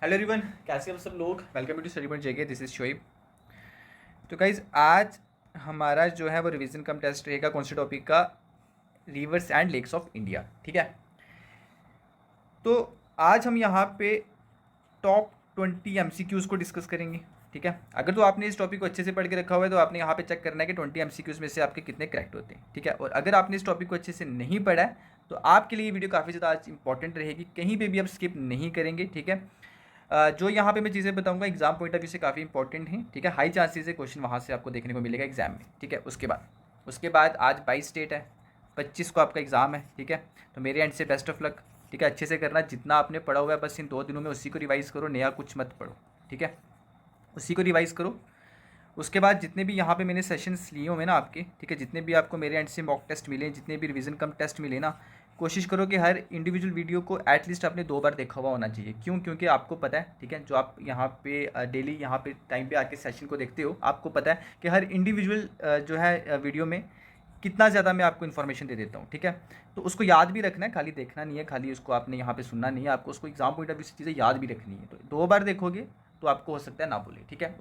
Hello everyone, कैसे हैं आप सब लोग। Welcome to Study Point JK. This is Shoaib. तो गाइज आज हमारा जो है वो रिवीजन कम टेस्ट रहेगा कौन से टॉपिक का, rivers and lakes of India. ठीक है, तो आज हम यहाँ पे टॉप 20 एमसीक्यूज़ को डिस्कस करेंगे। ठीक है, अगर तो आपने इस टॉपिक को अच्छे से पढ़ के रखा हुआ है तो आपने यहाँ पे चेक करना है कि 20 एमसीक्यूज़ में से आपके कितने करेक्ट होते हैं। ठीक है, और अगर आपने इस टॉपिक को अच्छे से नहीं पढ़ा है तो आपके लिए ये वीडियो काफ़ी ज़्यादा आज इंपॉर्टेंट रहेगी, कहीं पे भी आप स्किप नहीं करेंगे। ठीक है, जो यहाँ पे मैं चीज़ें बताऊंगा एग्जाम पॉइंट ऑफ व्यू से काफ़ी इंपॉर्टेंट है। ठीक है, हाई चांसेस है क्वेश्चन वहाँ से आपको देखने को मिलेगा एग्जाम में। ठीक है, उसके बाद आज 22 डेट है, 25 को आपका एग्ज़ाम है। ठीक है, तो मेरे एंड से बेस्ट ऑफ लक। ठीक है, अच्छे से करना, जितना आपने पढ़ा हुआ है बस इन 2 दिनों में उसी को रिवाइज़ करो, नया कुछ मत पढ़ो। ठीक है, उसी को रिवाइज़ करो। उसके बाद जितने भी यहाँ पे मैंने सेशंस लिए हुए ना आपके, ठीक है, जितने भी आपको मेरे एंड से मॉक टेस्ट मिले, जितने भी रिवीजन कम टेस्ट मिले ना, कोशिश करो कि हर इंडिविजुअल वीडियो को एटलीस्ट आपने 2 बार देखा हुआ होना चाहिए। क्यों? क्योंकि आपको पता है, ठीक है, जो आप यहाँ पे डेली यहाँ पे टाइम पे आके सेशन को देखते हो, आपको पता है कि हर इंडिविजुअल जो है वीडियो में कितना ज़्यादा मैं आपको इन्फॉर्मेशन दे देता हूँ। ठीक है, तो उसको याद भी रखना है, खाली देखना नहीं है, खाली उसको आपने यहाँ पे सुनना नहीं है, आपको उसको एग्जाम पॉइंट ऑफ व्यू से चीज़ें याद भी रखनी है। तो 2 बार देखोगे तो आपको हो सकता है ना भूले। ठीक है,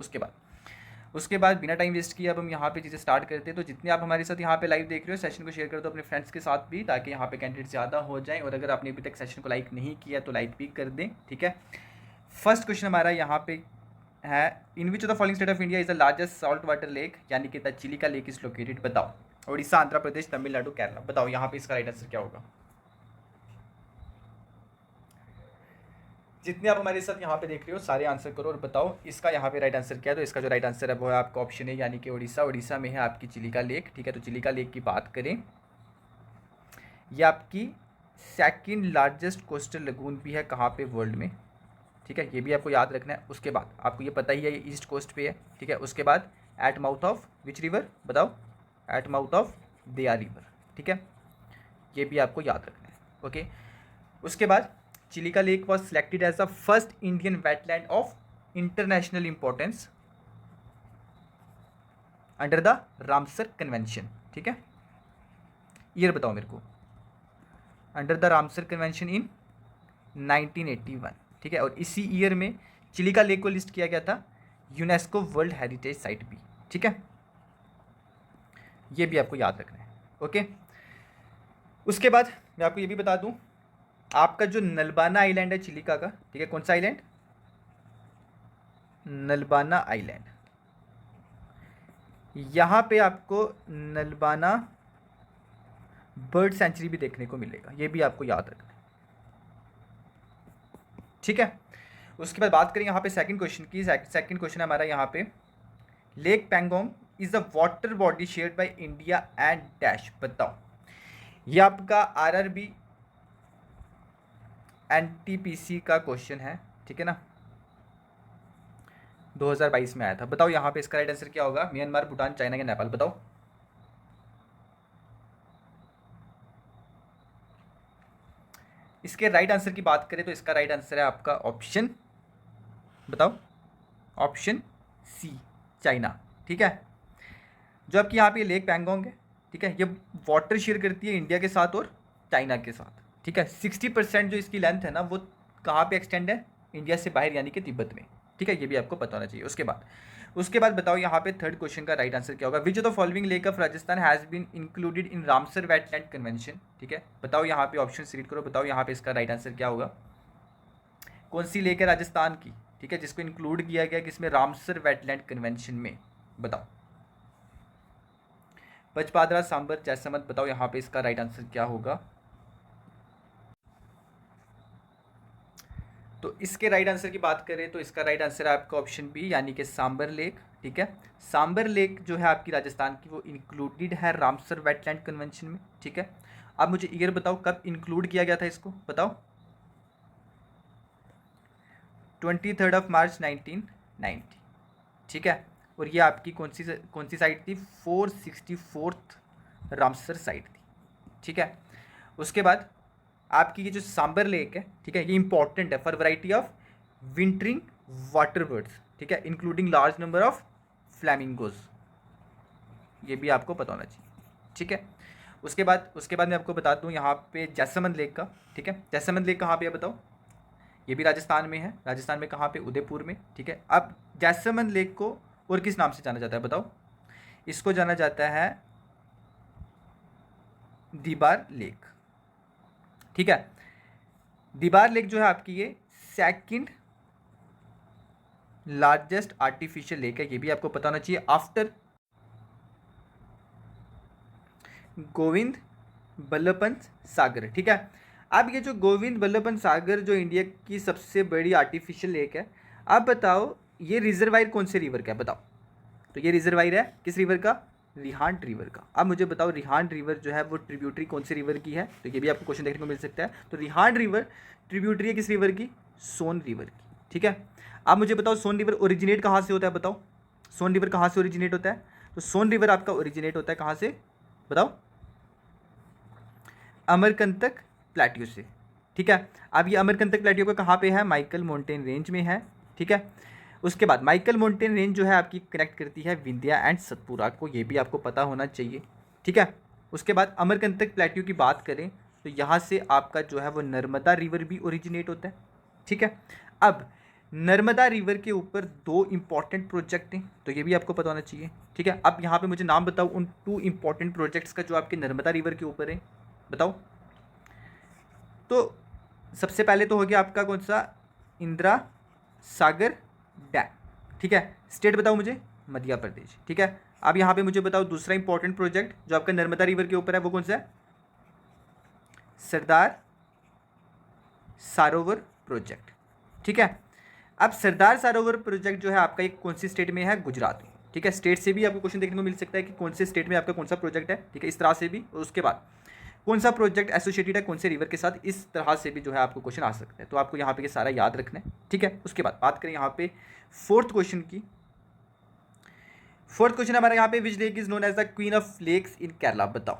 उसके बाद बिना टाइम वेस्ट किए अब हम यहाँ पे चीज़ें स्टार्ट करते हैं। तो जितने आप हमारे साथ यहाँ पे लाइव देख रहे हो, सेशन को शेयर कर दो अपने फ्रेंड्स के साथ भी, ताकि यहाँ पे कैंडिडेट ज़्यादा हो जाएं। और अगर आपने अभी तक सेशन को लाइक नहीं किया तो लाइक भी कर दें। ठीक है, फर्स्ट क्वेश्चन हमारा यहाँ पे है, in which of the following state of India is the largest salt water lake, यानी कि the Chilika lake is located. बताओ, उड़ीसा, आंध्र प्रदेश, तमिलनाडु, केरला। बताओ यहाँ पे इसका राइट आंसर क्या होगा। जितने आप हमारे साथ यहाँ पे देख रहे हो सारे आंसर करो और बताओ इसका यहाँ पे राइट आंसर क्या है। तो इसका जो राइट आंसर है वो है आपका ऑप्शन है, यानी कि उड़ीसा में है आपकी चिलिका लेक। ठीक है, तो चिलिका लेक की बात करें, ये आपकी सेकंड लार्जेस्ट कोस्टल लगून भी है कहाँ पे, वर्ल्ड में। ठीक है, ये भी आपको याद रखना है। उसके बाद आपको ये पता ही है, ये ईस्ट कोस्ट पे है। ठीक है, उसके बाद at mouth of which river, बताओ, at mouth of Daya river. ठीक है, ये भी आपको याद रखना है। ओके, उसके बाद Chilika lake was selected as the first Indian wetland of international importance under the Ramsar convention. ठीक है, ईयर बताओ मेरे को, under the Ramsar convention in 1981। ठीक है, और इसी ईयर में चिलिका लेक को लिस्ट किया गया था यूनेस्को वर्ल्ड हेरिटेज साइट भी। ठीक है, ये भी आपको याद रखना है। ओके, उसके बाद मैं आपको ये भी बता दूं, आपका जो नलबाना आइलैंड है चिलिका का, ठीक है, कौन सा आइलैंड, नलबाना आइलैंड, यहाँ पे आपको नलबाना बर्ड सेंचुरी भी देखने को मिलेगा, ये भी आपको याद रखना है। ठीक है, उसके बाद बात करें यहाँ पे सेकंड क्वेश्चन की। सेकंड क्वेश्चन हमारा यहाँ पे, lake Pangong is the water body shared by India and dash. बताओ, ये आपका आरआरबी एनटीपीसी का क्वेश्चन है। ठीक है ना, 2022 में आया था। बताओ यहाँ पे इसका राइट आंसर क्या होगा, म्यांमार, भूटान, चाइना या नेपाल। बताओ, इसके राइट आंसर की बात करें तो इसका राइट आंसर है आपका ऑप्शन, बताओ, ऑप्शन सी, चाइना। ठीक है, जो आपकी यहाँ पे लेक पैंगोंग है, ठीक है, ये वाटर शेयर करती है इंडिया के साथ और चाइना के साथ। ठीक है, 60% जो इसकी लेंथ है ना वो कहाँ पे एक्सटेंड है, इंडिया से बाहर, यानी कि तिब्बत में। ठीक है, ये भी आपको पता होना चाहिए। उसके बाद बताओ यहाँ पे थर्ड क्वेश्चन का राइट आंसर क्या होगा। Which of the following lake of Rajasthan has been included in Ramsar wetland convention. ठीक है, बताओ यहाँ पे ऑप्शन रीड करो, बताओ यहाँ पे इसका राइट आंसर क्या होगा। कौन सी लेक है राजस्थान की, ठीक है, जिसको इंक्लूड किया गया किसमें, रामसर वेटलैंड कन्वेंशन में। बताओ, पचपादरा, सांबर, जैसमंद। बताओ यहाँ पे इसका राइट आंसर क्या होगा। तो इसके राइट आंसर की बात करें तो इसका राइट आंसर है आपका ऑप्शन बी, यानी कि सांबर लेक। ठीक है, सांबर लेक जो है आपकी राजस्थान की वो इंक्लूडेड है रामसर वेटलैंड कन्वेंशन में। ठीक है, अब मुझे ईयर बताओ कब इंक्लूड किया गया था इसको, बताओ। 23 मार्च 1990। ठीक है, और ये आपकी कौन सी साइट थी, 464th रामसर साइट थी। ठीक है, उसके बाद आपकी ये जो सांबर लेक है, ठीक है, ये इंपॉर्टेंट है for variety of wintering water birds. ठीक है, including large number of flamingos, ये भी आपको पता होना चाहिए। ठीक है, उसके बाद मैं आपको बता दूं यहाँ पे जैसमंद लेक का। ठीक है, जैसमंद लेक कहाँ पे है बताओ, ये भी राजस्थान में है। राजस्थान में कहाँ पे? उदयपुर में, ठीक है। अब जैसलमेर लेक को और किस नाम से जाना जाता है बताओ? इसको जाना जाता है दीबार लेक, ठीक है। दीबार लेक जो है आपकी ये सेकंड लार्जेस्ट आर्टिफिशियल लेक है, ये भी आपको पता होना चाहिए, आफ्टर गोविंद बल्लभ पंत सागर, ठीक है। अब ये जो गोविंद बल्लभ पंत सागर जो इंडिया की सबसे बड़ी आर्टिफिशियल लेक है, अब बताओ ये रिजर्वायर कौन से रिवर का है बताओ? तो ये रिजर्वायर है किस रिवर का? रिहांड रिवर का। अब मुझे बताओ रिहांड रिवर जो है वो ट्रिब्यूटरी कौन से रिवर की है? तो ये भी आपको क्वेश्चन देखने को मिल सकता है। तो रिहांड रिवर ट्रिब्यूटरी है किस रिवर की? सोन रिवर की, ठीक है। अब मुझे बताओ सोन रिवर ओरिजिनेट कहाँ से होता है बताओ? सोन रिवर कहाँ से ओरिजिनेट होता है? तो सोन रिवर आपका ओरिजिनेट होता है कहाँ से बताओ? अमरकंटक प्लेट्यू से, ठीक है। अब ये अमरकंटक प्लेट्यू का कहाँ पे है? माइकल माउंटेन रेंज में है, ठीक है। उसके बाद माइकल माउंटेन रेंज जो है आपकी कनेक्ट करती है विंध्या एंड सतपुरा को, ये भी आपको पता होना चाहिए, ठीक है। उसके बाद अमरकंटक प्लेट्यू की बात करें तो यहाँ से आपका जो है वो नर्मदा रिवर भी ओरिजिनेट होता है, ठीक है। अब नर्मदा रिवर के ऊपर 2 इंपॉर्टेंट प्रोजेक्ट हैं, तो ये भी आपको पता होना चाहिए, ठीक है। अब यहाँ पे मुझे नाम बताओ उन 2 इंपॉर्टेंट प्रोजेक्ट्स का जो आपके नर्मदा रिवर के ऊपर है, बताओ। तो सबसे पहले तो हो गया आपका कौन सा? इंदिरा सागर डैम, ठीक है। स्टेट बताओ मुझे? मध्य प्रदेश, ठीक है। अब यहाँ पे मुझे बताओ दूसरा इंपॉर्टेंट प्रोजेक्ट जो आपका नर्मदा रिवर के ऊपर है वो कौन सा है? सरदार सरोवर प्रोजेक्ट, ठीक है। अब सरदार सरोवर प्रोजेक्ट जो है आपका एक कौन सी स्टेट में है? गुजरात में, ठीक है। स्टेट से भी आपको क्वेश्चन देखने को मिल सकता है कि कौन से स्टेट में आपका कौन सा प्रोजेक्ट है, ठीक है, इस तरह से भी। और उसके बाद कौन सा प्रोजेक्ट एसोसिएटेड है कौन से रिवर के साथ, इस तरह से भी जो है आपको क्वेश्चन आ सकता है। तो आपको यहाँ पे ये सारा याद रखना है, ठीक है। उसके बाद बात करें यहाँ पे फोर्थ क्वेश्चन की। फोर्थ क्वेश्चन हमारा यहाँ पे which lake is known as the queen of lakes in Kerala, बताओ।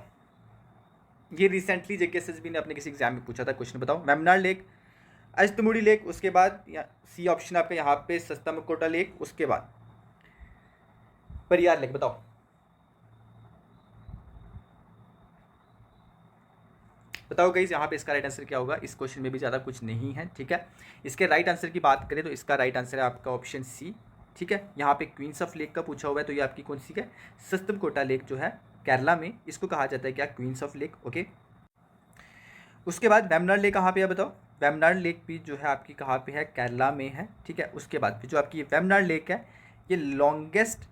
ये रिसेंटली जेकेएसएसबी ने अपने किसी एग्जाम में पूछा था क्वेश्चन, बताओ। वेम्बनाड लेक, अष्टमुडी लेक, उसके बाद सी ऑप्शन आपका यहाँ पे सस्तमकोटा लेक, उसके बाद परियार लेक, बताओ। बताओ गाइस यहाँ पे इसका राइट आंसर क्या होगा? इस क्वेश्चन में भी ज़्यादा कुछ नहीं है, ठीक है। इसके राइट आंसर की बात करें तो इसका राइट आंसर है आपका ऑप्शन सी, ठीक है। यहाँ पे क्वींस ऑफ लेक का पूछा हुआ है, तो ये आपकी कौन सी है? सस्तमकोटा लेक जो है केरला में, इसको कहा जाता है क्या? Queens of lake, okay. उसके बाद वेम्बनाड लेक कहाँ पे है बताओ? वेम्बनाड लेक भी जो है आपकी कहाँ पे है? केरला में है, ठीक है। उसके बाद जो आपकी वेम्बनाड लेक है ये लॉन्गेस्ट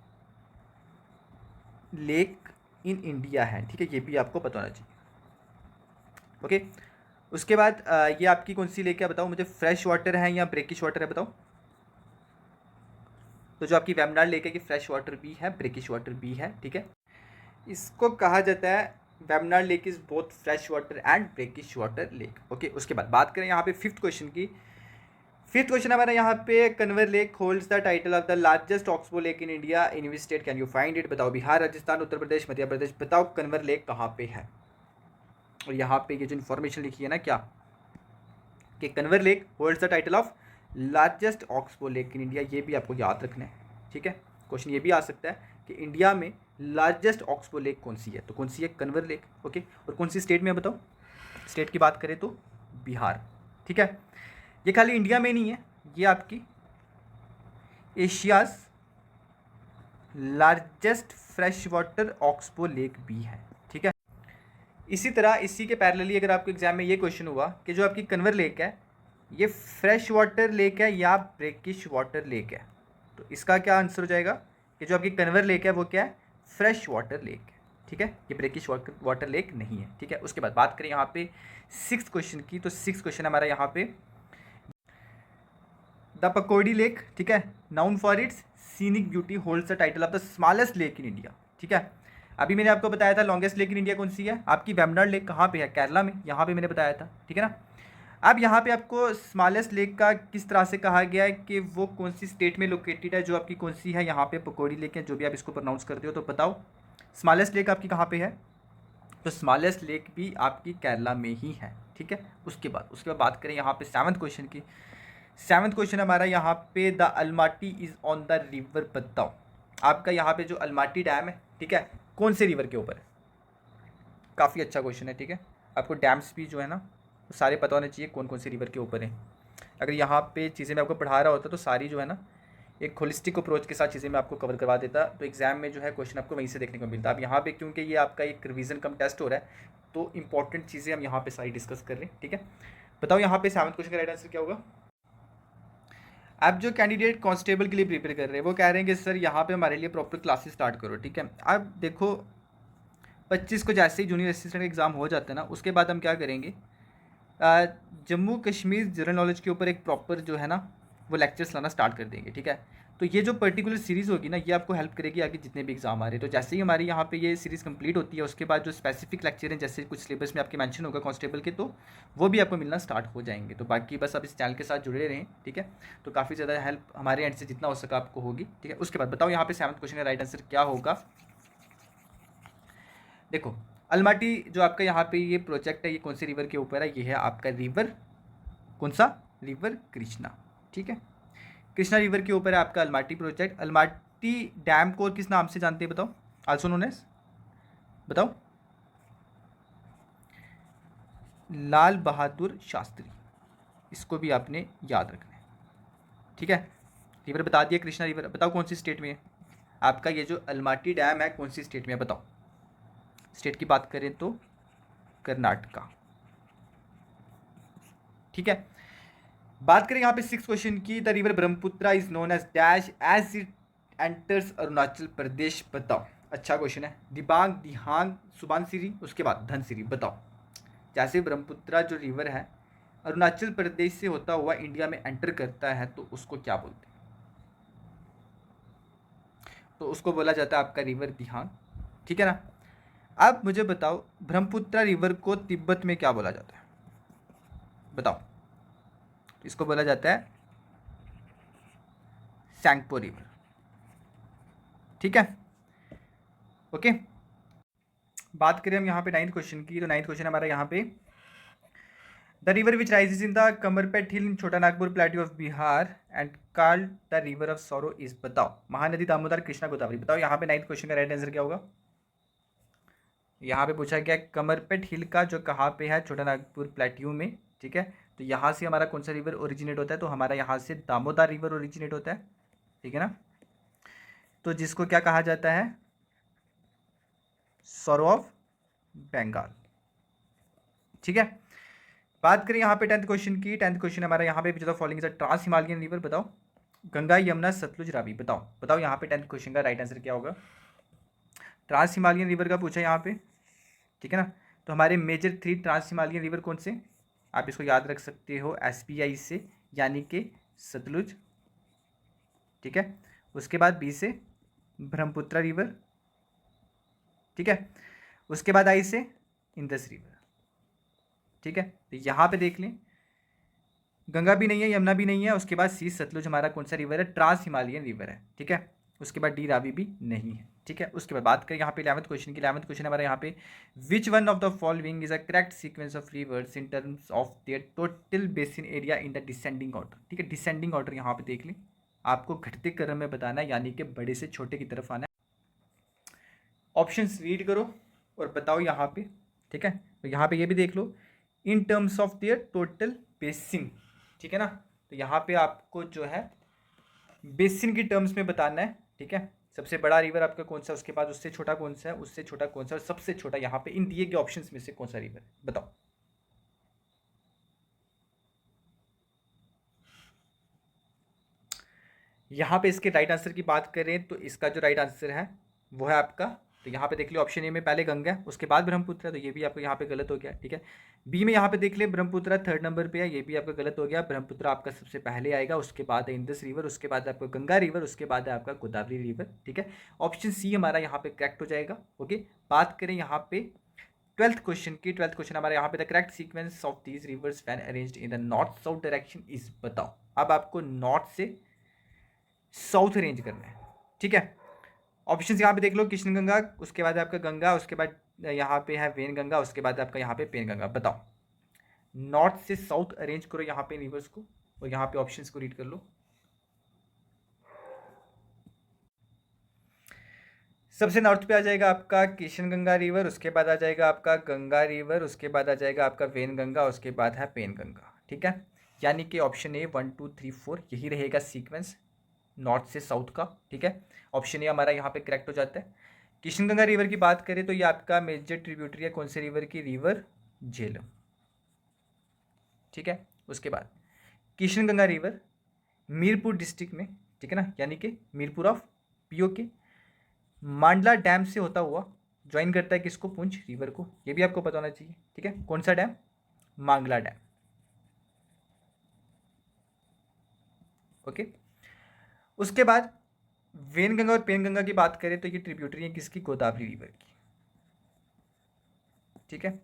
लेक इन इंडिया है, ठीक है, ये भी आपको पता होना चाहिए, ओके। उसके बाद ये आपकी कौन सी लेक है बताओ मुझे? फ्रेश वाटर है या ब्रेकिश वाटर है बताओ? तो जो आपकी वेम्बनाड लेक है कि फ्रेश वाटर भी है ब्रेकिश वाटर भी है, ठीक है। इसको कहा जाता है Vembanad lake is both fresh water and brackish water lake, okay. उसके बाद बात करें यहाँ पे फिफ्थ क्वेश्चन की। फिफ्थ क्वेश्चन हमारा यहाँ पे Kanwar lake holds the title of the largest oxbow lake in India, in which state can you find it, बताओ। बिहार, राजस्थान, उत्तर प्रदेश, मध्य प्रदेश, बताओ कन्वर लेक कहाँ पे है? और यहाँ पे ये जो इन्फॉर्मेशन लिखी है ना क्या, कि Kanwar lake holds the title of largest oxbow lake in India, ये भी आपको याद रखना है, ठीक है। क्वेश्चन ये भी आ सकता है कि इंडिया में लार्जेस्ट ऑक्सबो लेक कौन सी है, तो कौन सी है? Kanwar lake, okay. और कौन सी स्टेट में है बताओ? स्टेट की बात करें तो बिहार, ठीक है। ये खाली इंडिया में नहीं है, ये आपकी Asia's largest fresh water oxbow lake भी है, ठीक है। इसी तरह इसी के पैरेलली अगर आपके एग्जाम में ये क्वेश्चन हुआ कि जो आपकी कन्वर लेक है ये फ्रेश वाटर लेक है या ब्रेकिश वाटर लेक है, तो इसका क्या आंसर हो जाएगा कि जो आपकी कन्वर लेक है वो क्या है? फ्रेश वाटर लेक है, ठीक है। ये ब्रेकिश वाटर लेक नहीं है, ठीक है। उसके बाद बात करें यहाँ पे सिक्स क्वेश्चन की, तो सिक्स क्वेश्चन हमारा यहाँ पे द पकौड़ी लेक, ठीक है, noun for its scenic beauty holds the title of the smallest lake in India, ठीक है। अभी मैंने आपको बताया था लॉन्गेस्ट लेक इन इंडिया कौन सी है? आपकी वेम्बनाड लेक कहाँ पे है? केरला में, यहाँ पे मैंने बताया था, ठीक है ना। अब यहाँ पे आपको स्मॉलेस्ट लेक का किस तरह से कहा गया है कि वो कौन सी स्टेट में लोकेटेड है, जो आपकी कौन सी है? यहाँ पे पकौड़ी लेक है, जो भी आप इसको प्रोनाउंस करते हो, तो बताओ स्मॉलेस्ट लेक आपकी कहाँ पे है? तो स्मॉलेस्ट लेक भी आपकी केरला में ही है, ठीक है। उसके बाद बात करें यहाँ पे सेवन्थ क्वेश्चन की। सेवन्थ क्वेश्चन हमारा यहाँ पे the Almaty is on the river, बताओ। आपका यहाँ पे जो अलमाटी डैम है, ठीक है, कौन से रिवर के ऊपर है? काफ़ी अच्छा क्वेश्चन है, ठीक है। आपको डैम्स भी जो है ना वो सारे पता होने चाहिए कौन कौन से रिवर के ऊपर है। अगर यहाँ पे चीज़ें मैं आपको पढ़ा रहा होता तो सारी जो है ना एक होलिस्टिक अप्रोच के साथ चीज़ें मैं आपको कवर करवा देता, तो एग्जाम में जो है क्वेश्चन आपको वहीं से देखने को मिलता। अब यहाँ पे क्योंकि ये आपका एक रिवीजन कम टेस्ट हो रहा है, तो इंपॉर्टेंट चीज़ें हम यहाँ पे सारी डिस्कस कर रहे हैं, ठीक है। बताओ यहाँ पे 7वें क्वेश्चन का राइट आंसर क्या होगा। आप जो कैंडिडेट कांस्टेबल के लिए प्रिपेयर कर रहे हैं वो कह रहे हैं कि सर यहाँ पे हमारे लिए प्रॉपर क्लासेस स्टार्ट करो, ठीक है। अब देखो 25 को जैसे ही जूनियर असिस्टेंट का एग्ज़ाम हो जाता है ना, उसके बाद हम क्या करेंगे, जम्मू कश्मीर जनरल नॉलेज के ऊपर एक प्रॉपर जो है ना वो लेक्चर्स लाना स्टार्ट कर देंगे, ठीक है। तो ये जो पर्टिकुलर सीरीज़ होगी ना, ये आपको हेल्प करेगी आगे जितने भी एग्जाम आ रहे हैं। तो जैसे ही हमारी यहाँ पे ये सीरीज़ कंप्लीट होती है, उसके बाद जो स्पेसिफिक लेक्चर हैं, जैसे कुछ सिलेबस में आपके मेंशन होगा कांस्टेबल के, तो वो भी आपको मिलना स्टार्ट हो जाएंगे। तो बाकी बस आप इस चैनल के साथ जुड़े रहें, ठीक है। तो काफ़ी ज़्यादा हेल्प हमारे एंड से जितना हो सका आपको होगी, ठीक है। उसके बाद बताओ यहाँ पे 7वें क्वेश्चन का राइट आंसर क्या होगा। देखो अलमाटी जो आपका यहाँ पे ये प्रोजेक्ट है, ये कौन सी रिवर के ऊपर है, ये है आपका रिवर, कौन सा, रिवर कृष्णा, ठीक है। कृष्णा रिवर के ऊपर है आपका अलमाटी प्रोजेक्ट। अलमाटी डैम को और किस नाम से जानते हैं बताओ, आल्सो नोन एज, बताओ, लाल बहादुर शास्त्री, इसको भी आपने याद रखना है, ठीक है। रिवर बता दिया कृष्णा रिवर, बताओ कौन सी स्टेट में है आपका ये जो अलमाटी डैम है, कौन सी स्टेट में है बताओ। स्टेट की बात करें तो कर्नाटका, ठीक है। बात करें यहाँ पे 6 क्वेश्चन की, the river Brahmaputra is known as dash as it enters Arunachal Pradesh, बताओ। अच्छा क्वेश्चन है। दिबांग, दिहांग, सुबानसिरी, उसके बाद धनसिरी, बताओ। जैसे ब्रह्मपुत्रा जो रिवर है अरुणाचल प्रदेश से होता हुआ इंडिया में एंटर करता है, तो उसको क्या बोलते हैं, तो उसको बोला जाता है आपका रिवर दिहांग, ठीक है ना। अब मुझे बताओ ब्रह्मपुत्रा रिवर को तिब्बत में क्या बोला जाता है, बताओ। इसको बोला जाता है सैंगपो रिवर, ठीक है, ओके। बात करें हम यहाँ पे 9th क्वेश्चन की, तो 9th क्वेश्चन हमारा यहाँ पे, the river which rises in the Kamarpet hill in Chota Nagpur plateau of Bihar and called the river of sorrow is, बताओ। महानदी, दामोदर, कृष्णा, गोदावरी, बताओ यहाँ पे 9th क्वेश्चन का राइट आंसर क्या होगा। यहाँ पे पूछा गया कमरपेट हिल का जो कहाँ पे है, छोटा नागपुर प्लेट्यू में, ठीक है। तो यहाँ से हमारा कौन सा रिवर ओरिजिनेट होता है, तो हमारा यहाँ से दामोदर रिवर ओरिजिनेट होता है, ठीक है ना। तो जिसको क्या कहा जाता है, सॉरो ऑफ बंगाल, ठीक है। बात करें यहाँ पे 10th क्वेश्चन की, 10th क्वेश्चन हमारा यहाँ पे जो following is trans Himalayan river, बताओ। गंगा, यमुना, सतलुज, रावी, बताओ। बताओ यहाँ पे 10th क्वेश्चन का राइट आंसर क्या होगा। ट्रांस हिमालयन रिवर का पूछा यहाँ पे, ठीक है ना। तो हमारे मेजर 3 ट्रांस हिमालयन रिवर कौन से, आप इसको याद रख सकते हो SBI से, यानी कि सतलुज, ठीक है। उसके बाद B से ब्रह्मपुत्रा रिवर, ठीक है। उसके बाद I से इंदस रिवर, ठीक है। तो यहाँ पे देख लें गंगा भी नहीं है, यमुना भी नहीं है, उसके बाद C सतलुज हमारा कौन सा रिवर है, ट्रांस हिमालयन रिवर है, ठीक है। उसके बाद D रावी भी नहीं है, ठीक है। उसके बाद बात करें यहाँ पे 11th क्वेश्चन की, 11th क्वेश्चन हमारा यहाँ पे, विच one of the following is a correct sequence of reverse in terms of their total basin area in the descending order, ठीक है। डिसेंडिंग ऑर्डर यहाँ पे देख लें, आपको घटते क्रम में बताना है, यानी कि बड़े से छोटे की तरफ आना है। ऑप्शंस रीड करो और बताओ यहाँ पे, ठीक है। तो यहाँ पे ये भी देख लो, in terms of their total basin, ठीक है ना। तो यहाँ पे आपको जो है बेसिन की टर्म्स में बताना है, ठीक है। सबसे बड़ा रिवर आपका कौन सा, उसके बाद उससे छोटा कौन सा है, उससे छोटा कौन सा, और सबसे छोटा यहाँ पे इन दिए गए ऑप्शंस में से कौन सा रिवर है, बताओ। यहाँ पे इसके राइट आंसर की बात करें तो इसका जो राइट आंसर है वो है आपका, तो यहाँ पे देख लियो ऑप्शन ए में पहले गंगा है, उसके बाद ब्रह्मपुत्र है, तो ये भी आपको यहाँ पे गलत हो गया, ठीक है। बी में यहाँ पे देख ले ब्रह्मपुत्र 3rd नंबर पे है, ये भी आपका गलत हो गया। ब्रह्मपुत्र आपका सबसे पहले आएगा, उसके बाद है इंदस रिवर, उसके बाद आपका गंगा रिवर, उसके बाद है आपका गोदावरी रिवर, ठीक है। ऑप्शन सी हमारा यहाँ पे करेक्ट हो जाएगा, ओके। बात करें यहाँ पे 12th क्वेश्चन की, 12th क्वेश्चन हमारे यहाँ पे the correct sequence of these rivers when arranged in the north south direction is, बताओ। अब आपको नॉर्थ से साउथ रेंज करना है, ठीक है। ऑप्शंस यहाँ पे देख लो, कृष्ण गंगा, उसके बाद आपका गंगा, उसके बाद यहाँ पे है वेन गंगा, उसके बाद आपका यहाँ पे पेन गंगा, बताओ। नॉर्थ से साउथ अरेंज करो यहाँ पे रिवर्स को, और यहाँ पे ऑप्शंस को रीड कर लो। सबसे नॉर्थ पे आ जाएगा आपका कृष्ण गंगा रिवर, उसके बाद आ जाएगा आपका गंगा रिवर, उसके बाद आ जाएगा आपका वेन गंगा, उसके बाद है पेन गंगा, ठीक है। यानी कि ऑप्शन ए 1 2 3 4 यही रहेगा सीक्वेंस नॉर्थ से साउथ का, ठीक है। ऑप्शन ए हमारा यहाँ पे करेक्ट हो जाता है। किशनगंगा रिवर की बात करें तो ये आपका मेजर ट्रिब्यूटरी है कौन से रिवर की, रिवर झेलम, ठीक है। उसके बाद किशनगंगा रिवर मीरपुर डिस्ट्रिक्ट में, ठीक है ना, यानी कि मीरपुर ऑफ पीओ के मांडला डैम से होता हुआ ज्वाइन करता है किसको, पुंछ रिवर को, ये भी आपको पता होना चाहिए, ठीक है। कौन सा डैम, मांगला डैम, ओके। उसके बाद वेनगंगा और पेनगंगा की बात करें तो ये ट्रिब्यूटरी है किसकी, गोदावरी रिवर की, ठीक है।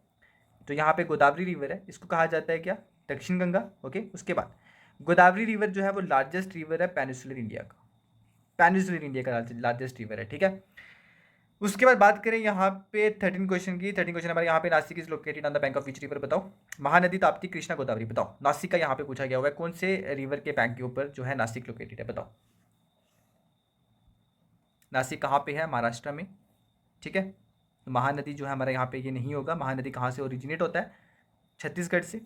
तो यहाँ पे गोदावरी रिवर है, इसको कहा जाता है क्या, दक्षिण गंगा, ओके। उसके बाद गोदावरी रिवर जो है वो लार्जेस्ट रिवर है पेनिसुलर इंडिया का, पेनिसुलर इंडिया का लार्जेस्ट रिवर है, ठीक है। उसके बाद बात करें यहाँ पे 13 क्वेश्चन की, 13 क्वेश्चन हमारे यहाँ पे Nashik is located on the bank of which river, बताओ। महानदी, ताप्ती, कृष्णा, गोदावरी, बताओ। नासिक का यहाँ पे पूछा गया हुआ है, कौन से रिवर के बैंक के ऊपर जो है नासिक लोकेटेड है, बताओ। नासिक कहाँ पे है, महाराष्ट्र में, ठीक है। तो महानदी जो है हमारे यहाँ पे ये नहीं होगा, महानदी कहाँ से ओरिजिनेट होता है, छत्तीसगढ़ से,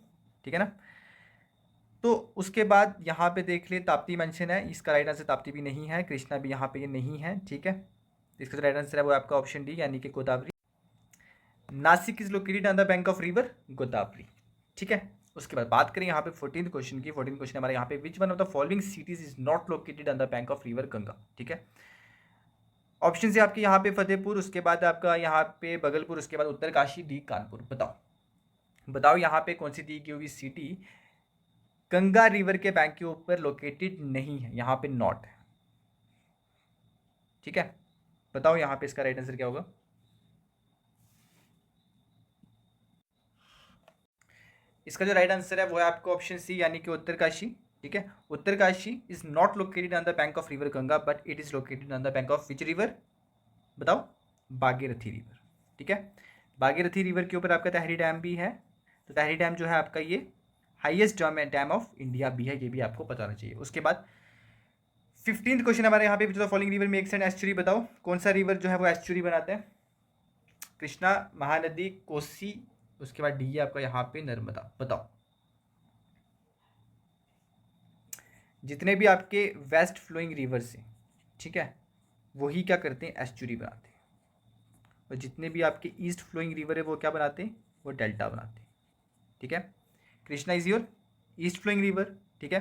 ठीक है ना। तो उसके बाद यहाँ पे देख ले ताप्ती मेंशन है, इसका राइट आंसर ताप्ती भी नहीं है, कृष्णा भी यहाँ पे ये नहीं है, ठीक है। इसका जो राइट आंसर है वो आपका ऑप्शन डी यानी कि Godavari. Nashik is located on the bank of river Godavari, ठीक है। उसके बाद बात करें यहाँ पे 14th क्वेश्चन की, 14th क्वेश्चन हमारे यहाँ पे विच one of the following cities is not located on the bank of river Ganga, ठीक है। ऑप्शन से आपके यहाँ पे फतेहपुर, उसके बाद आपका यहाँ पे बगलपुर, उसके बाद उत्तरकाशी, डी कानपुर, बताओ। बताओ यहाँ पे कौन सी दी गई हुई सिटी गंगा रिवर के बैंक के ऊपर लोकेटेड नहीं है, यहाँ पे नॉट है, ठीक है। बताओ यहाँ पे इसका राइट आंसर क्या होगा। इसका जो राइट आंसर है वो है आपका ऑप्शन सी यानी कि उत्तरकाशी, ठीक है। Uttarkashi is not located on the bank of river Ganga but it is located on the bank of which river, बताओ, भागीरथी रिवर, ठीक है। भागीरथी रिवर के ऊपर आपका ताहिरी डैम भी है, तो ताहिरी डैम जो है आपका ये हाईएस्ट डैम ऑफ इंडिया भी है, ये भी आपको पता होना चाहिए। उसके बाद 15th क्वेश्चन हमारे यहाँ पे which the following river makes an estuary, बताओ। कौन सा रिवर जो है वो एस्चुरी बनाते हैं, कृष्णा, महानदी, कोसी, उसके बाद डी है आपका यहाँ पे नर्मदा, बताओ। जितने भी आपके वेस्ट फ्लोइंग रिवर्स हैं, ठीक है, वही क्या करते हैं, एस्चुरी बनाते हैं। और जितने भी आपके ईस्ट फ्लोइंग रिवर है वो क्या बनाते हैं, वो डेल्टा बनाते हैं, ठीक है। Krishna is your east flowing river, ठीक है।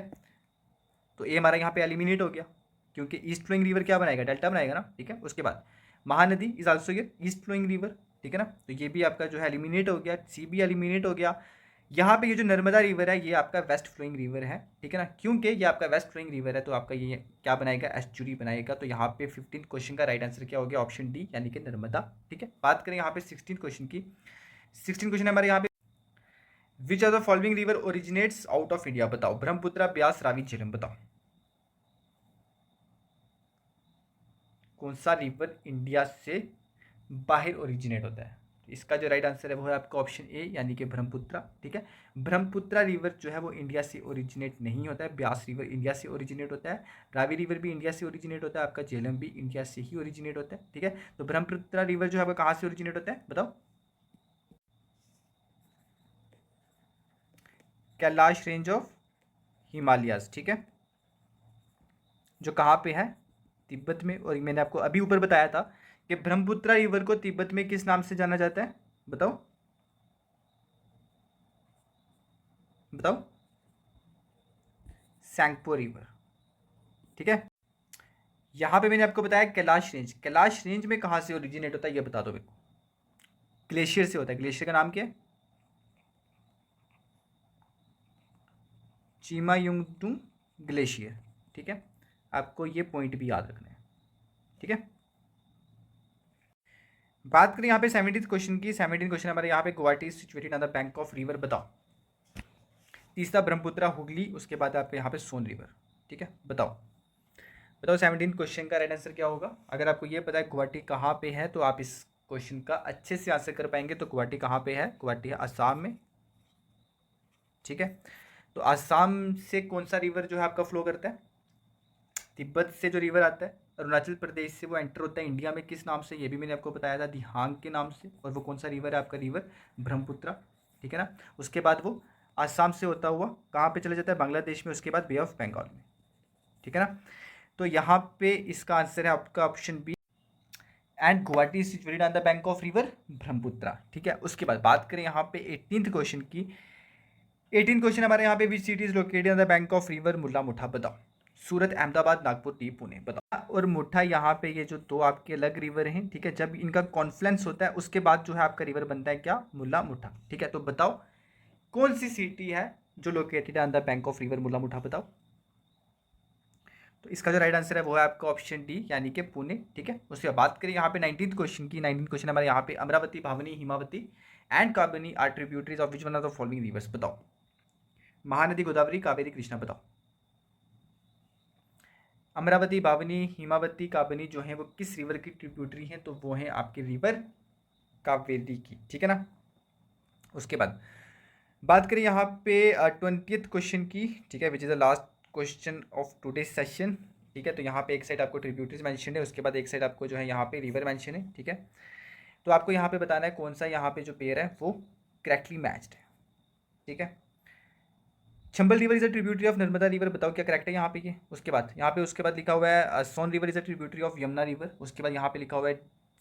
तो ए हमारा यहाँ पे एलिमिनेट हो गया क्योंकि ईस्ट फ्लोइंग रिवर क्या बनाएगा, डेल्टा बनाएगा ना, ठीक है। उसके बाद Mahanadi is also your east flowing river, ठीक है ना, तो ये भी आपका जो है एलिमिनेट हो गया, सी भी एलिमिनेट हो गया। यहाँ पे ये जो नर्मदा रिवर है ये आपका वेस्ट फ्लोइंग रिवर है, ठीक है ना, क्योंकि ये आपका वेस्ट फ्लोइंग रिवर है तो आपका ये क्या बनाएगा, एस्चुरी बनाएगा। तो यहाँ पे 15th क्वेश्चन का राइट आंसर क्या हो गया, ऑप्शन डी यानी कि नर्मदा, ठीक है। बात करें यहाँ पे 16th क्वेश्चन की, 16th क्वेश्चन हमारे यहाँ पे which are the following river originates out of India, बताओ। ब्रह्मपुत्र, ब्यास, रावी, झेलम, बताओ। कौन सा रिवर इंडिया से बाहर ओरिजिनेट होता है, इसका जो राइट आंसर है वो है आपका ऑप्शन ए यानी कि ब्रह्मपुत्र, ठीक है। ब्रह्मपुत्र रिवर जो है वो इंडिया से ओरिजिनेट नहीं होता है, ब्यास रिवर इंडिया से ओरिजिनेट होता है, रावी रिवर भी इंडिया से ओरिजिनेट होता है, आपका झेलम भी इंडिया से ही ओरिजिनेट होता है, ठीक है। तो ब्रह्मपुत्र रिवर जो है वो कहाँ से ओरिजिनेट होता है, बताओ। कैलाश रेंज ऑफ हिमालयाज, ठीक है, जो कहाँ पे है, तिब्बत में। और मैंने आपको अभी ऊपर बताया था कि ब्रह्मपुत्र रिवर को तिब्बत में किस नाम से जाना जाता है, बताओ। बताओ, सैंगपो रिवर, ठीक है। यहां पे मैंने आपको बताया कैलाश रेंज, कैलाश रेंज में कहां से ओरिजिनेट होता है ये बता दो मेरे को। ग्लेशियर से होता है, ग्लेशियर का नाम क्या है, चिमायुंगटू ग्लेशियर, ठीक है। आपको ये पॉइंट भी याद रखना है, ठीक है। बात करें यहाँ पे 17th क्वेश्चन की, 17th क्वेश्चन हमारे यहाँ पे Guwahati situated on the bank of river, बताओ। तीसरा ब्रह्मपुत्र, हुगली, उसके बाद आपके यहाँ पे सोन रिवर, ठीक है, बताओ। बताओ 17th क्वेश्चन का राइट आंसर क्या होगा। अगर आपको ये पता है गुवाहाटी कहाँ पे है तो आप इस क्वेश्चन का अच्छे से आंसर कर पाएंगे। तो गुवाहाटी कहाँ पे है, गुवाहाटी है असम में, ठीक है। तो असम से कौन सा रिवर जो है आपका फ्लो करता है, तिब्बत से जो रिवर आता है, अरुणाचल प्रदेश से वो एंटर होता है इंडिया में, किस नाम से, ये भी मैंने आपको बताया था, दिहांग के नाम से। और वो कौन सा रिवर है आपका, रिवर ब्रह्मपुत्र, ठीक है ना। उसके बाद वो आसाम से होता हुआ कहाँ पे चला जाता है, बांग्लादेश में, उसके बाद बे ऑफ बंगाल में, ठीक है ना। तो यहाँ पे इसका आंसर है आपका option B, and Guwahati is situated on the bank of river Brahmaputra, ठीक है। उसके बाद बात करें यहाँ पे 18th क्वेश्चन की। 18 क्वेश्चन हमारे यहाँ पे, which city is located on the bank of river Mula Mutha, बताओ। सूरत, अहमदाबाद, नागपुर, टी, पुणे, बताओ। और मुठा यहाँ पे ये जो दो आपके अलग रिवर हैं, ठीक है, जब इनका कॉन्फ्लुएंस होता है उसके बाद जो है आपका रिवर बनता है क्या, मुल्ला मुठा, ठीक है। तो बताओ कौन सी सिटी है जो located on the bank of river Mula Mutha, बताओ। तो इसका जो राइट आंसर है वो है आपका ऑप्शन डी, यानी कि पुणे, ठीक है। उसके बाद बात करें यहाँ पे 19th क्वेश्चन की। 19th क्वेश्चन हमारे यहाँ पे, Amaravati, Bhavani, Hemavati and Kabini are tributaries of which one of the following rivers, बताओ। महानदी, गोदावरी, कावेरी, कृष्णा, बताओ। अमरावती, भावनी, हिमावती, काबनी जो है वो किस रिवर की ट्रिब्यूटरी हैं, तो वो हैं आपके रिवर कावेरी की, ठीक है ना। उसके बाद बात करें यहाँ पे 20th क्वेश्चन की, ठीक है, which is the last question of today's session, ठीक है। तो यहाँ पे एक साइड आपको ट्रिब्यूटरीज मेंशन है, उसके बाद एक साइड आपको जो है यहाँ पे रिवर मेंशन है, ठीक है। तो आपको यहाँ पे बताना है कौन सा यहाँ पे जो पेयर है वो करेक्टली मैच्ड है, ठीक है। Chambal river is a tributary of Narmada river, बताओ क्या करेक्ट है यहाँ पे ये। उसके बाद यहाँ पे उसके बाद लिखा हुआ है Son river is a tributary of Yamuna river, उसके बाद यहाँ पे लिखा हुआ है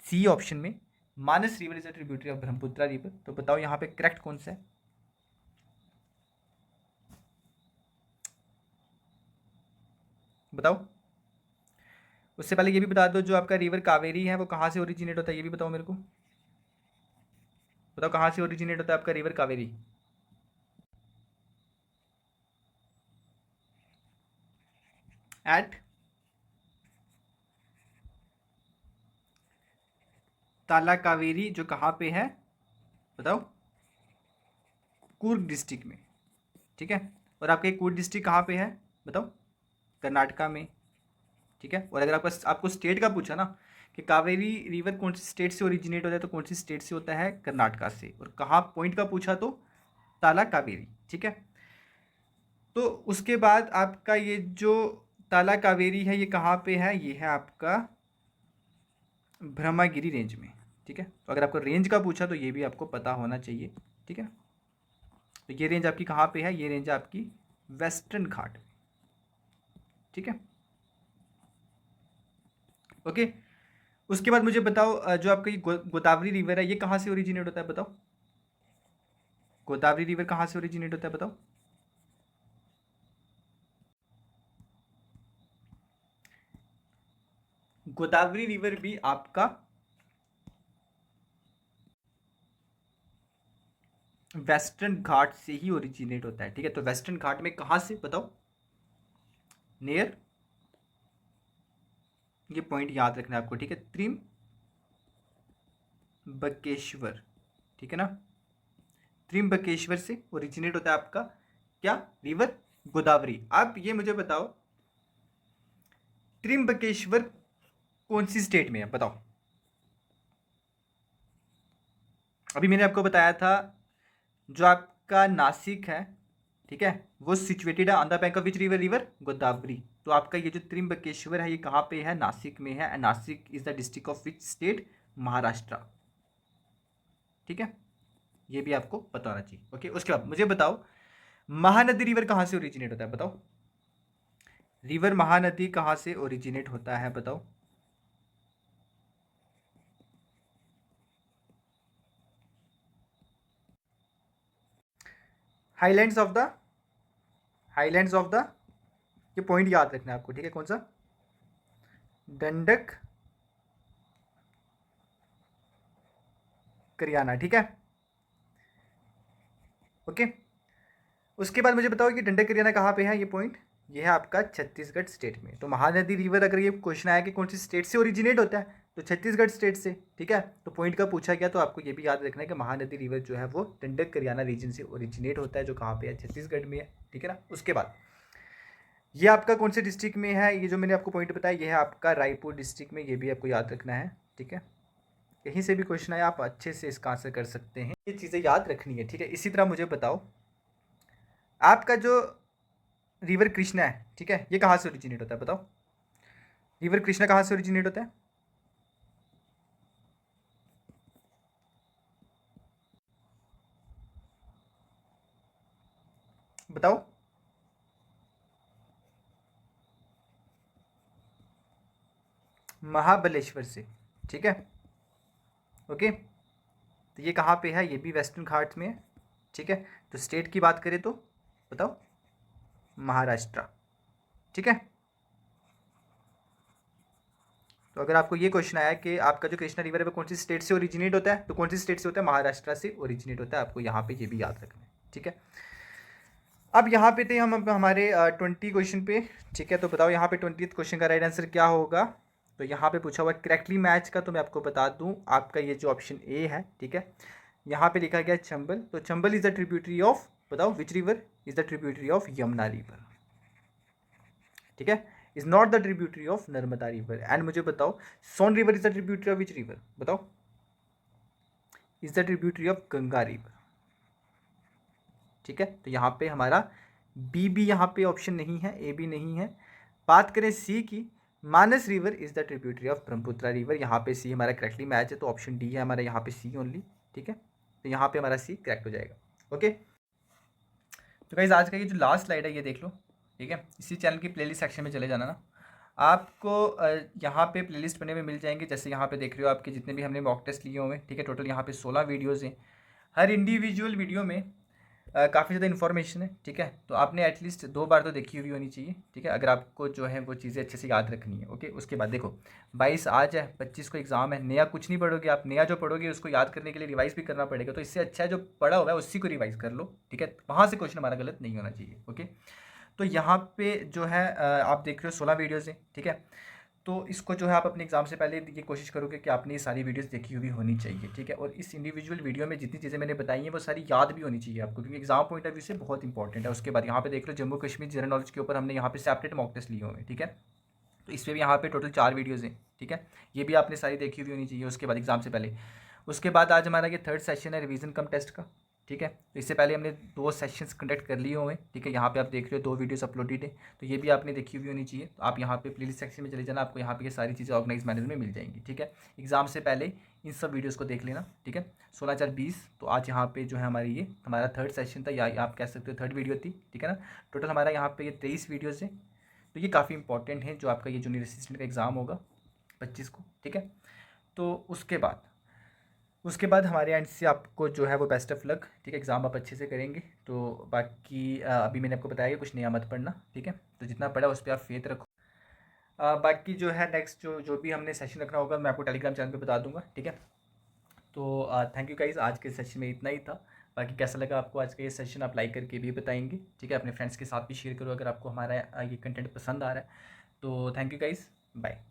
सी ऑप्शन में, Manas river is a tributary of Brahmaputra river. तो बताओ यहाँ पे करेक्ट कौन सा है, बताओ। उससे पहले ये भी बता दो, जो आपका रिवर कावेरी है वो कहाँ से ओरिजिनेट होता है, ये भी बताओ मेरे को। बताओ कहाँ से ओरिजिनेट होता है आपका रिवर कावेरी। एट ताला कावेरी, जो कहाँ पे है, बताओ। कूर्ग डिस्ट्रिक्ट में, ठीक है। और आपका कूर्ग डिस्ट्रिक्ट कहाँ पे है, बताओ। कर्नाटका में, ठीक है। और अगर आपको स्टेट का पूछा ना कि कावेरी रिवर कौन सी स्टेट से ओरिजिनेट होता है, तो कौन सी स्टेट से होता है, कर्नाटका से। और कहाँ पॉइंट का पूछा तो ताला कावेरी, ठीक है। तो उसके बाद आपका ये जो ताला कावेरी है ये कहाँ पे है, ये है आपका ब्रह्मागिरी रेंज में, ठीक है। तो अगर आपको रेंज का पूछा तो ये भी आपको पता होना चाहिए, ठीक है। तो ये रेंज आपकी कहाँ पे है, ये रेंज आपकी वेस्टर्न घाट, ठीक है, ओके। उसके बाद मुझे बताओ जो आपका ये गोदावरी रिवर है ये कहाँ से ओरिजिनेट होता है, बताओ। गोदावरी रिवर कहाँ से ओरिजिनेट होता है, बताओ। गोदावरी रिवर भी आपका वेस्टर्न घाट से ही ओरिजिनेट होता है, ठीक है। तो वेस्टर्न घाट में कहाँ से, बताओ। नियर, ये पॉइंट याद रखना है आपको, ठीक है, त्रिम्बकेश्वर, ठीक है ना। त्रिम्बकेश्वर से ओरिजिनेट होता है आपका क्या, रिवर गोदावरी। अब ये मुझे बताओ त्रिम्बकेश्वर कौन सी स्टेट में है, बताओ। अभी मैंने आपको बताया था जो आपका नासिक है, ठीक है, वो सिचुएटेड है on the bank of which river, river Godavari. तो आपका ये जो त्रिम्बकेश्वर है ये कहाँ पे है, नासिक में है। Nashik is the district of which state, Maharashtra, ठीक है। ये भी आपको पता होना चाहिए, ओके। उसके बाद मुझे बताओ महानदी रिवर कहाँ से ओरिजिनेट होता है, बताओ। रिवर महानदी कहाँ से ओरिजिनेट होता है, बताओ। Highlands of the, highlands of the, ये पॉइंट याद रखना है आपको, ठीक है। कौन सा, डंडक करियाना, ठीक है, ओके। उसके बाद मुझे बताओ कि डंडक करियाना कहाँ पे है, ये पॉइंट ये है आपका छत्तीसगढ़ स्टेट में। तो महानदी रिवर अगर ये क्वेश्चन आया कि कौन सी स्टेट से ओरिजिनेट होता है, तो छत्तीसगढ़ स्टेट से, ठीक है। तो पॉइंट का पूछा गया तो आपको ये भी याद रखना है कि महानदी रिवर जो है वो डंडक करियाना रीजन से ओरिजिनेट होता है, जो कहाँ पे है, छत्तीसगढ़ में है, ठीक है ना। उसके बाद ये आपका कौन से डिस्ट्रिक्ट में है, ये जो मैंने आपको पॉइंट बताया ये है आपका रायपुर डिस्ट्रिक्ट में, ये भी आपको याद रखना है, ठीक है। कहीं से भी क्वेश्चन आया आप अच्छे से इसका आंसर कर सकते हैं, ये चीज़ें याद रखनी है, ठीक है। इसी तरह मुझे बताओ आपका जो रिवर कृष्णा है, ठीक है, ये कहाँ से ओरिजिनेट होता है, बताओ। रिवर कृष्णा कहाँ से ओरिजिनेट होता है, बताओ। महाबलेश्वर से, ठीक है। ओके, तो ये कहाँ पे है? ये भी वेस्टर्न घाट में है, ठीक है। तो स्टेट की बात करें तो बताओ, महाराष्ट्र, ठीक है। तो अगर आपको ये क्वेश्चन आया कि आपका जो कृष्णा रिवर है वो कौन सी स्टेट से ओरिजिनेट होता है, तो कौन सी स्टेट से होता है? महाराष्ट्र से ओरिजिनेट होता है। आपको यहाँ पे ये भी याद रखना है, ठीक है। अब यहाँ पे थे हम, अब हमारे 20 क्वेश्चन पे, ठीक है। तो बताओ यहाँ पे 20th क्वेश्चन का राइट आंसर क्या होगा? तो यहाँ पे पूछा हुआ करेक्टली मैच का, तो मैं आपको बता दूँ, आपका ये जो ऑप्शन ए है, ठीक है। यहाँ पे लिखा गया चंबल, तो Chambal is the tributary of, बताओ which river is the tributary of Yamuna river, ठीक है। Is not the tributary of Narmada river. And मुझे बताओ, Son river is the tributary of which river? बताओ, is the tributary of Ganga river, ठीक है। तो यहाँ पे हमारा बी भी यहाँ पे ऑप्शन नहीं है, ए भी नहीं है। बात करें सी की, Manas river is the tributary of Brahmaputra river, यहाँ पे सी हमारा करेक्टली मैच है, तो ऑप्शन डी है हमारा यहाँ पे सी ओनली, ठीक है। तो यहाँ पे हमारा सी करेक्ट हो जाएगा। ओके, तो गाइस आज का ये जो लास्ट स्लाइड है ये देख लो, ठीक है। इसी चैनल की प्लेलिस्ट सेक्शन में चले जाना ना, आपको यहाँ पे प्लेलिस्ट बने हुए मिल जाएंगे। जैसे यहाँ पे देख रहे हो आपके जितने भी हमने मॉक टेस्ट लिए हुए हैं, ठीक है। टोटल यहाँ पे 16 वीडियोज़ हैं। हर इंडिविजुअल वीडियो में काफ़ी ज़्यादा इन्फॉर्मेशन है, ठीक है। तो आपने एटलीस्ट 2 बार तो देखी हुई होनी चाहिए, ठीक है, अगर आपको जो है वो चीज़ें अच्छे से याद रखनी है। ओके, उसके बाद देखो 22 आज है, 25 को एग्ज़ाम है। नया कुछ नहीं पढ़ोगे आप, नया जो पढ़ोगे उसको याद करने के लिए रिवाइज़ भी करना पड़ेगा। तो इससे अच्छा है जो पढ़ा हुआ है उसी को रिवाइज़ कर लो, ठीक है। वहाँ से क्वेश्चन हमारा गलत नहीं होना चाहिए। ओके, तो यहाँ पे जो है आप देख रहे हो 16 वीडियोज़ हैं, ठीक है। तो इसको जो है आप अपने एग्ज़ाम से पहले ये कोशिश करोगे कि आपने ये सारी वीडियोस देखी हुई होनी चाहिए, ठीक है। और इस इंडिविजुअल वीडियो में जितनी चीज़ें मैंने बताई हैं वो सारी याद भी होनी चाहिए आपको, क्योंकि एग्जाम पॉइंट ऑफ व्यू से बहुत इंपॉर्टेंट है। उसके बाद यहाँ पे देख लो जम्मू कश्मीर जनरल नॉलेज के ऊपर हमने यहाँ पे सेपरेट मॉक टेस्ट लिए हुए हैं, ठीक है। तो इस पर भी यहाँ पे टोटल 4 वीडियोज़ हैं, ठीक है। ये भी आपने सारी देखी हुई होनी चाहिए उसके बाद एग्जाम से पहले। उसके बाद आज हमारा ये 3rd सेशन है रिवीजन कम टेस्ट का, ठीक है। तो इससे पहले हमने 2 सेशंस कंडक्ट कर लिए हुए हैं, ठीक है। यहाँ पे आप देख रहे हो 2 वीडियोस अपलोडेड है, तो ये भी आपने देखी हुई होनी चाहिए। तो आप यहाँ पे प्लेलिस्ट सेक्शन में चले जाना, आपको यहाँ पे ये सारी चीज़ें ऑर्गेनाइज मैनर में मिल जाएंगी, ठीक है। एग्जाम से पहले इन सब वीडियोज़ को देख लेना, ठीक है। 16/4/20, तो आज यहाँ पे जो है हमारी ये हमारा 3rd सेशन था, या आप कह सकते हो 3rd वीडियो थी, ठीक है ना। टोटल हमारा यहाँ पे ये 23 वीडियोज़ हैं। तो ये काफ़ी इंपॉर्टेंट है जो आपका ये जूनियर असिस्टेंट का एग्ज़ाम होगा 25 को, ठीक है। तो उसके बाद हमारे एंड से आपको जो है वो बेस्ट ऑफ लक, ठीक है। एग्ज़ाम आप अच्छे से करेंगे। तो बाकी अभी मैंने आपको बताया कि कुछ नया मत पढ़ना, ठीक है। तो जितना पढ़ा उस पर आप फेथ रखो। बाकी जो है नेक्स्ट जो भी हमने सेशन रखना होगा मैं आपको टेलीग्राम चैनल पे बता दूंगा, ठीक है। तो थैंक यू गाइस, आज के सेशन में इतना ही था। बाकी कैसा लगा आपको आज का ये सेशन आप लाइक करके भी बताएंगे, ठीक है। अपने फ्रेंड्स के साथ भी शेयर करो अगर आपको हमारा ये कंटेंट पसंद आ रहा है। तो थैंक यू गाइस, बाय।